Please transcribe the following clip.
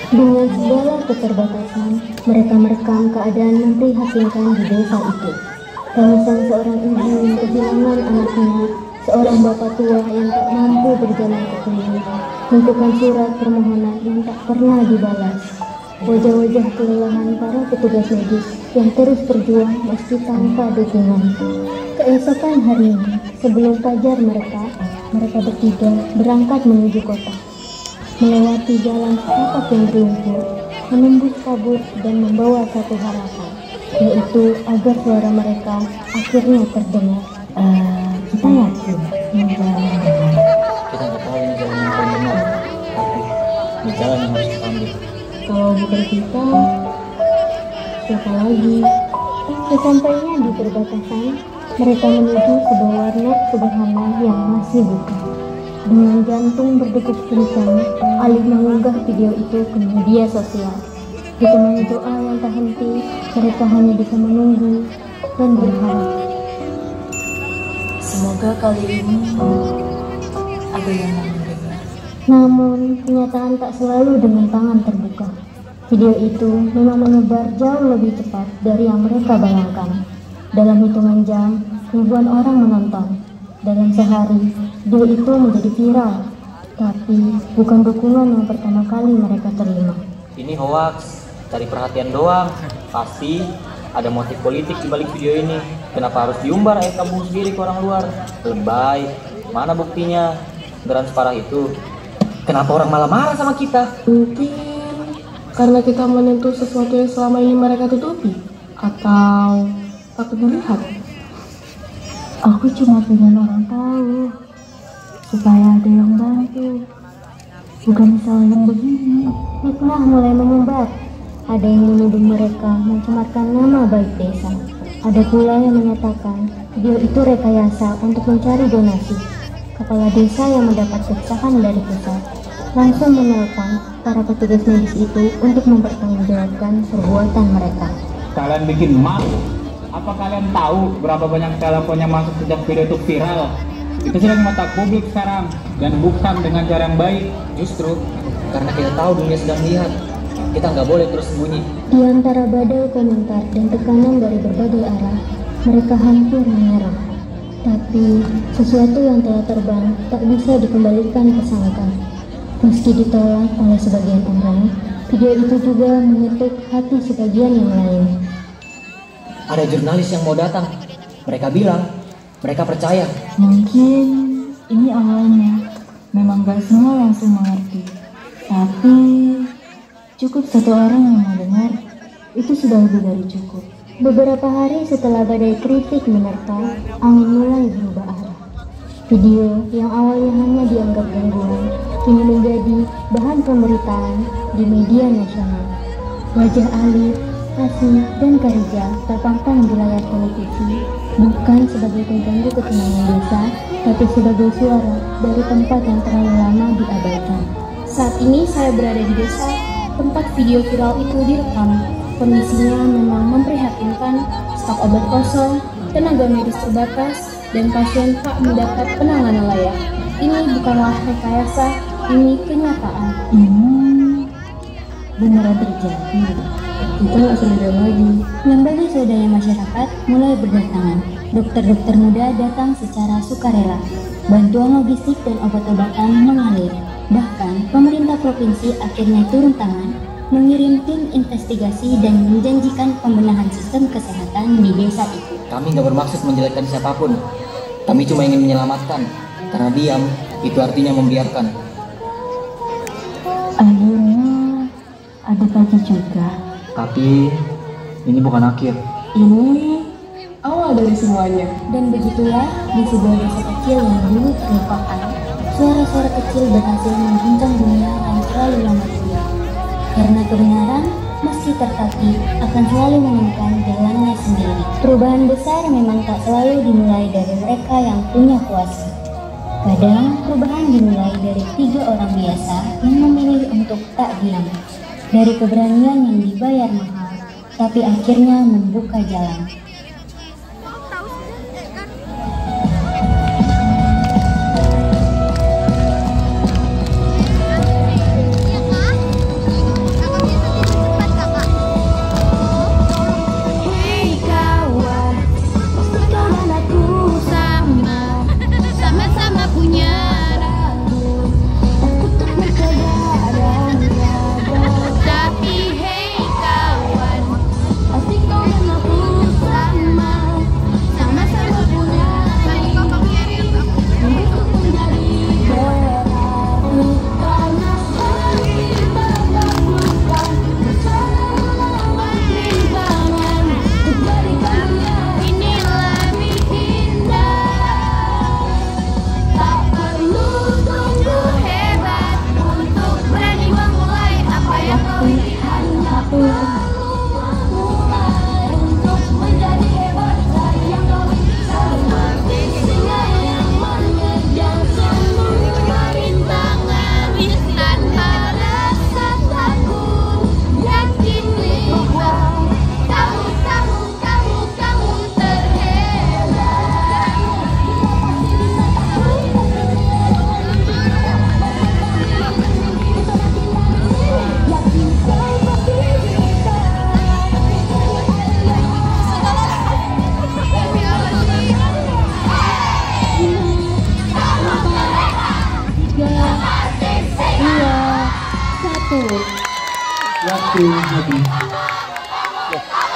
Dengan segala keterbatasan, mereka merekam keadaan memprihatinkan di desa itu. Tangisan seorang ibu yang kehilangan anaknya, seorang bapak tua yang tak mampu berjalan ke klinik, tumpukan surat permohonan yang tak pernah dibalas, wajah-wajah kelelahan para petugas medis yang terus berjuang meski tanpa dukungan. Keesokan harinya, sebelum fajar mereka bertiga berangkat menuju kota. Melewati jalan setapak yang berlumpur, menembus kabut dan membawa satu harapan, yaitu agar suara mereka akhirnya terdengar. Kita yakin ini jalan yang benar. Kita nggak tahu ini jalan yang paling benar, tapi ini jalan yang harus kita ambil. Kalau bukan kita, siapa lagi? Sesampainya di perbatasan, mereka menuju sebuah warnet sederhana yang masih buka. Dengan jantung berdegup kencang, Alif mengunggah video itu ke media sosial. Ditemani doa yang tak henti, mereka hanya bisa menunggu dan berharap. Semoga kali ini ada yang mendengar. Namun, kenyataan tak selalu dengan tangan terbuka. Video itu memang menyebar jauh lebih cepat dari yang mereka bayangkan. Dalam hitungan jam, ribuan orang menonton. Dalam sehari, video itu menjadi viral. Tapi, bukan dukungan yang pertama kali mereka terima. Ini hoax, cari perhatian doang. Pasti ada motif politik di balik video ini. Kenapa harus diumbar air kampung sendiri ke orang luar? Lebay, mana buktinya? Beneran separah itu? Kenapa orang malah marah sama kita? Mungkin karena kita menyentuh sesuatu yang selama ini mereka tutupi, atau takut melihat. Aku cuma pengen orang tahu, supaya ada yang bantu. Bukan misalnya yang begini. Fitnah mulai menyebar. Ada yang menuduh mereka mencemarkan nama baik desa. Ada pula yang menyatakan video itu rekayasa untuk mencari donasi. Kepala desa yang mendapat kecahan dari pusat langsung menelpon para petugas medis itu untuk mempertanggungjawabkan perbuatan mereka. Kalian bikin malu. Apa kalian tahu berapa banyak teleponnya masuk sejak video itu viral? Itu sudah mata publik sekarang, dan bukan dengan cara yang baik. Justru karena kita tahu dunia sedang lihat, kita nggak boleh terus sembunyi. Di antara badai komentar dan tekanan dari berbagai arah, mereka hampir menyerah. Tapi sesuatu yang telah terbang tak bisa dikembalikan ke sangkar. Meski ditolak oleh sebagian orang, video itu juga mengetuk hati sebagian yang lain. Ada jurnalis yang mau datang. Mereka bilang, mereka percaya. Mungkin ini awalnya. Memang gak semua langsung mengerti. Tapi cukup satu orang yang mau dengar, itu sudah lebih dari cukup. Beberapa hari setelah badai kritik menerpa, angin mulai berubah arah. Video yang awalnya hanya dianggap gangguan, kini menjadi bahan pemberitaan di media nasional. Wajah Alif, Kasih, dan Karija terpampang di layar televisi, bukan sebagai pengganggu ketenangan desa, tapi sebagai suara dari tempat yang terlalu lama diabaikan. Saat ini saya berada di desa tempat video viral itu direkam. Kondisinya memang memprihatinkan, stok obat kosong, tenaga medis terbatas, dan pasien tak mendapat penanganan layak. Ini bukanlah rekayasa, ini kenyataan. Beneran terjadi. Kita gak sendirian lagi. Lembaga swadaya masyarakat mulai berdatangan. Dokter-dokter muda datang secara sukarela. Bantuan logistik dan obat-obatan mengalir. Bahkan pemerintah provinsi akhirnya turun tangan, mengirim tim investigasi dan menjanjikan pembenahan sistem kesehatan di desa itu. Kami nggak bermaksud menjelekkan siapapun. Kami cuma ingin menyelamatkan. Karena diam, itu artinya membiarkan. Akhirnya ada pagi juga. Tapi ini bukan akhir. Ini awal dari semuanya. Dan begitulah di sebuah desa kecil yang dulu terlupakan, suara-suara kecil berhasil mengguncang dunia yang terlalu lama tinggal. Karena kebenaran, meski tertatih, akan selalu menemukan jalannya sendiri. Perubahan besar memang tak selalu dimulai dari mereka yang punya kuasa. Kadang perubahan dimulai dari 3 orang biasa yang memilih untuk tak diam. Dari keberanian yang dibayar mahal, tapi akhirnya membuka jalan. waktu habis.